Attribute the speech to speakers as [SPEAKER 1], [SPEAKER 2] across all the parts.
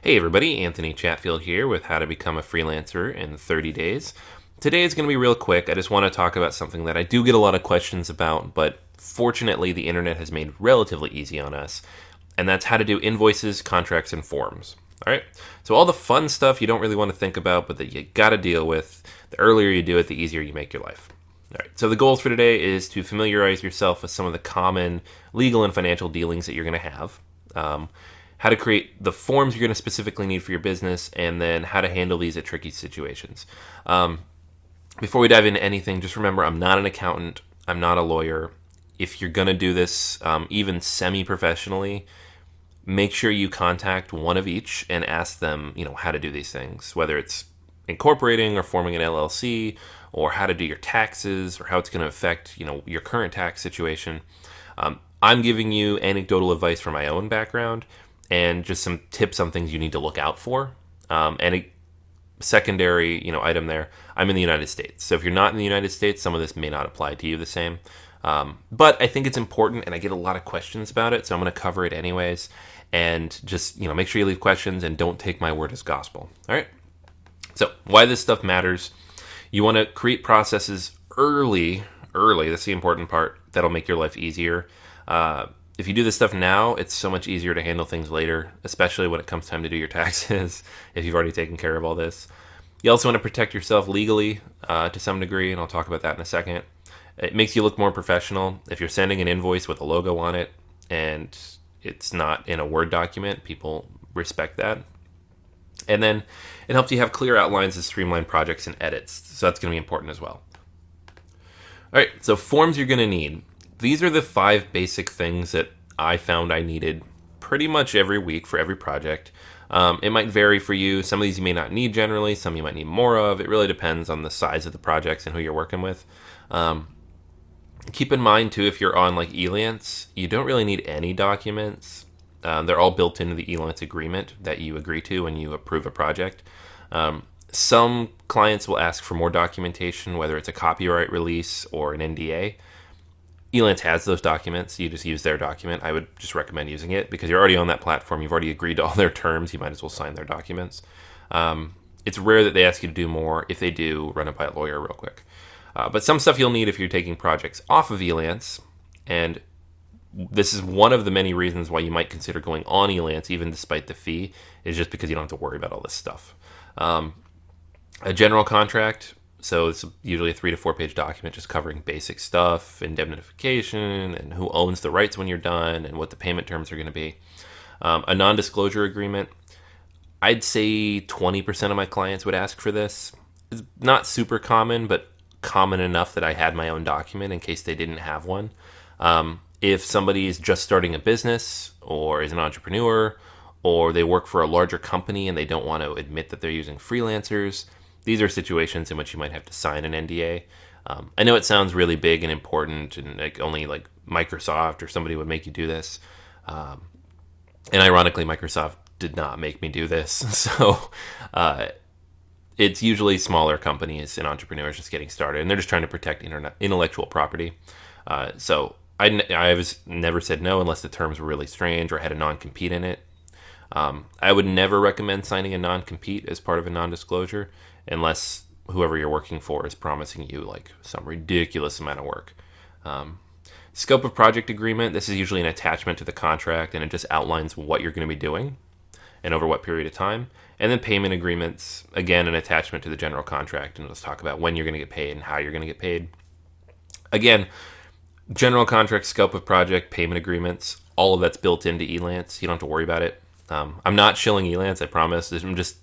[SPEAKER 1] Hey everybody, Anthony Chatfield here with How to Become a Freelancer in 30 Days. Today is going to be real quick. I just want to talk about something that I do get a lot of questions about, but fortunately the internet has made relatively easy on us, and that's how to do invoices, contracts, and forms. Alright, so all the fun stuff you don't really want to think about, but that you gotta deal with, the earlier you do it, the easier you make your life. Alright, so the goals for today is to familiarize yourself with some of the common legal and financial dealings that you're going to have. How to create the forms you're going to specifically need for your business, and then how to handle these at tricky situations. Before we dive into anything, just remember I'm not an accountant, I'm not a lawyer. If you're going to do this, even semi-professionally, make sure you contact one of each and ask them, how to do these things, whether it's incorporating or forming an LLC, or how to do your taxes, or how it's going to affect, your current tax situation. I'm giving you anecdotal advice from my own background, and just some tips on things you need to look out for. And a secondary, item there, I'm in the United States. So if you're not in the United States, some of this may not apply to you the same. But I think it's important, and I get a lot of questions about it, so I'm going to cover it anyways. And just, make sure you leave questions and don't take my word as gospel. All right? So why this stuff matters. You want to create processes early, that's the important part, that'll make your life easier. If you do this stuff now, it's so much easier to handle things later, especially when it comes time to do your taxes, if you've already taken care of all this. You also want to protect yourself legally to some degree, and I'll talk about that in a second. It makes you look more professional. If you're sending an invoice with a logo on it and it's not in a Word document, people respect that. And then it helps you have clear outlines to streamline projects and edits, so that's going to be important as well. All right, so forms you're going to need. These are the 5 basic things that I found I needed pretty much every week for every project. It might vary for you. Some of these you may not need generally. Some you might need more of. It really depends on the size of the projects and who you're working with. Keep in mind, too, if you're on like Elance, you don't really need any documents. They're all built into the Elance agreement that you agree to when you approve a project. Some clients will ask for more documentation, whether it's a copyright release or an NDA. Elance has those documents. You just use their document. I would just recommend using it because you're already on that platform. You've already agreed to all their terms. You might as well sign their documents. It's rare that they ask you to do more. If they do, run it by a lawyer real quick. But some stuff you'll need if you're taking projects off of Elance, and this is one of the many reasons why you might consider going on Elance, even despite the fee, is just because you don't have to worry about all this stuff. A general contract. So it's usually a 3 to 4 page document just covering basic stuff, indemnification, and who owns the rights when you're done, and what the payment terms are going to be. A non-disclosure agreement. I'd say 20% of my clients would ask for this. It's not super common, but common enough that I had my own document in case they didn't have one. If somebody is just starting a business, or is an entrepreneur, or they work for a larger company and they don't want to admit that they're using freelancers, these are situations in which you might have to sign an NDA. I know it sounds really big and important, and only Microsoft or somebody would make you do this. And ironically, Microsoft did not make me do this. So it's usually smaller companies and entrepreneurs just getting started, and they're just trying to protect intellectual property. So I was never said no unless the terms were really strange or had a non-compete in it. I would never recommend signing a non-compete as part of a non-disclosure unless whoever you're working for is promising you some ridiculous amount of work. Scope of project agreement. This is usually an attachment to the contract, and it just outlines what you're going to be doing and over what period of time. And then payment agreements, again, an attachment to the general contract, and let's talk about when you're going to get paid and how you're going to get paid. Again, general contract, scope of project, payment agreements, all of that's built into Elance. You don't have to worry about it. I'm not shilling Elance, I promise. I'm just,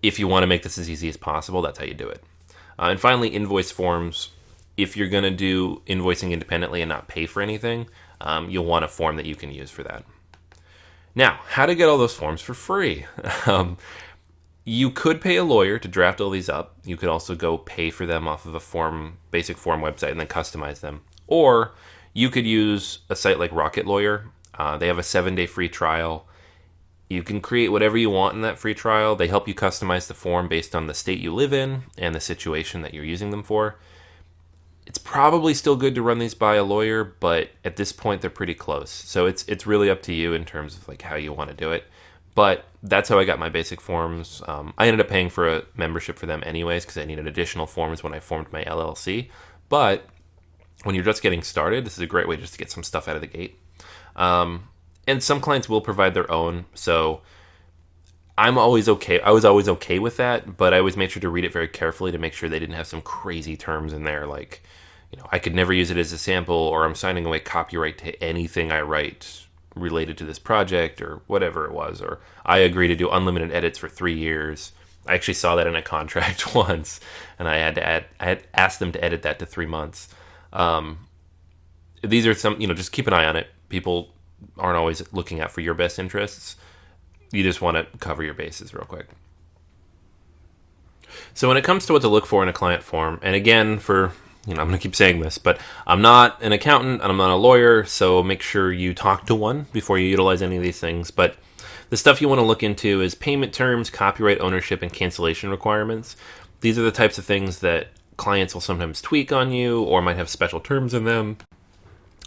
[SPEAKER 1] if you want to make this as easy as possible, that's how you do it. And finally, invoice forms. If you're going to do invoicing independently and not pay for anything, you'll want a form that you can use for that. Now, how to get all those forms for free? You could pay a lawyer to draft all these up. You could also go pay for them off of a basic form website and then customize them. Or you could use a site like Rocket Lawyer. They have a 7-day free trial. You can create whatever you want in that free trial. They help you customize the form based on the state you live in and the situation that you're using them for. It's probably still good to run these by a lawyer, but at this point they're pretty close. So it's really up to you in terms of how you want to do it. But that's how I got my basic forms. I ended up paying for a membership for them anyways because I needed additional forms when I formed my LLC. But when you're just getting started, this is a great way just to get some stuff out of the gate. And some clients will provide their own, so I'm always okay. I was always okay with that, but I always made sure to read it very carefully to make sure they didn't have some crazy terms in there, like, I could never use it as a sample, or I'm signing away copyright to anything I write related to this project, or whatever it was, or I agree to do unlimited edits for 3 years. I actually saw that in a contract once, and I had asked them to edit that to 3 months. These are some, just keep an eye on it. People aren't always looking out for your best interests. You just want to cover your bases real quick. So when it comes to what to look for in a client form, and again, I'm going to keep saying this, but I'm not an accountant and I'm not a lawyer, so make sure you talk to one before you utilize any of these things. But the stuff you want to look into is payment terms, copyright ownership, and cancellation requirements. These are the types of things that clients will sometimes tweak on you or might have special terms in them.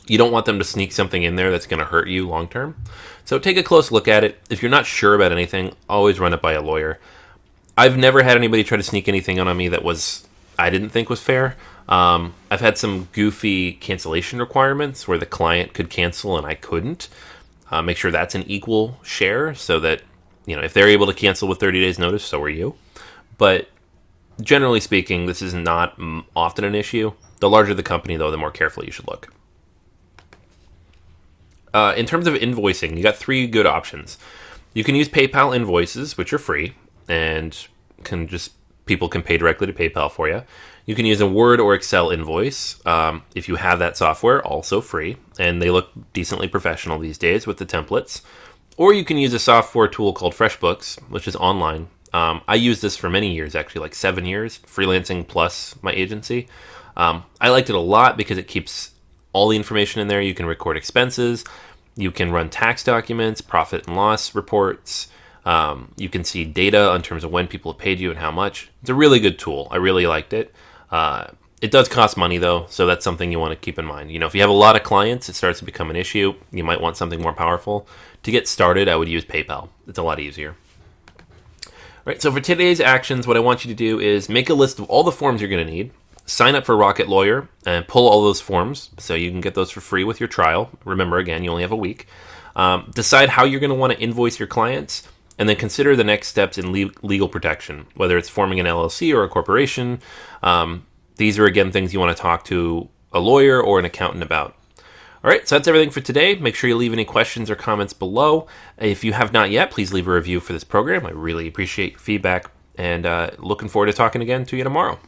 [SPEAKER 1] You don't want them to sneak something in there that's going to hurt you long term. So take a close look at it. If you're not sure about anything, always run it by a lawyer. I've never had anybody try to sneak anything on me that I didn't think was fair. I've had some goofy cancellation requirements where the client could cancel and I couldn't. Make sure that's an equal share so that, if they're able to cancel with 30 days notice, so are you. But generally speaking, this is not often an issue. The larger the company, though, the more carefully you should look. In terms of invoicing, you got 3 good options. You can use PayPal Invoices, which are free, and people can pay directly to PayPal for you. You can use a Word or Excel invoice if you have that software, also free, and they look decently professional these days with the templates. Or you can use a software tool called FreshBooks, which is online. I used this for many years, actually, like 7 years, freelancing plus my agency. I liked it a lot because it keeps all the information in there. You can record expenses, you can run tax documents, profit and loss reports, you can see data in terms of when people have paid you and how much. It's a really good tool. I really liked it. It does cost money though, so that's something you want to keep in mind. If you have a lot of clients, it starts to become an issue. You might want something more powerful. To get started, I would use PayPal. It's a lot easier. All right, so for today's actions, what I want you to do is make a list of all the forms you're going to need. Sign up for Rocket Lawyer and pull all those forms so you can get those for free with your trial. Remember, again, you only have a week. Decide how you're going to want to invoice your clients, and then consider the next steps in legal protection, whether it's forming an LLC or a corporation. These are, again, things you want to talk to a lawyer or an accountant about. All right, so that's everything for today. Make sure you leave any questions or comments below. If you have not yet, please leave a review for this program. I really appreciate your feedback, and looking forward to talking again to you tomorrow.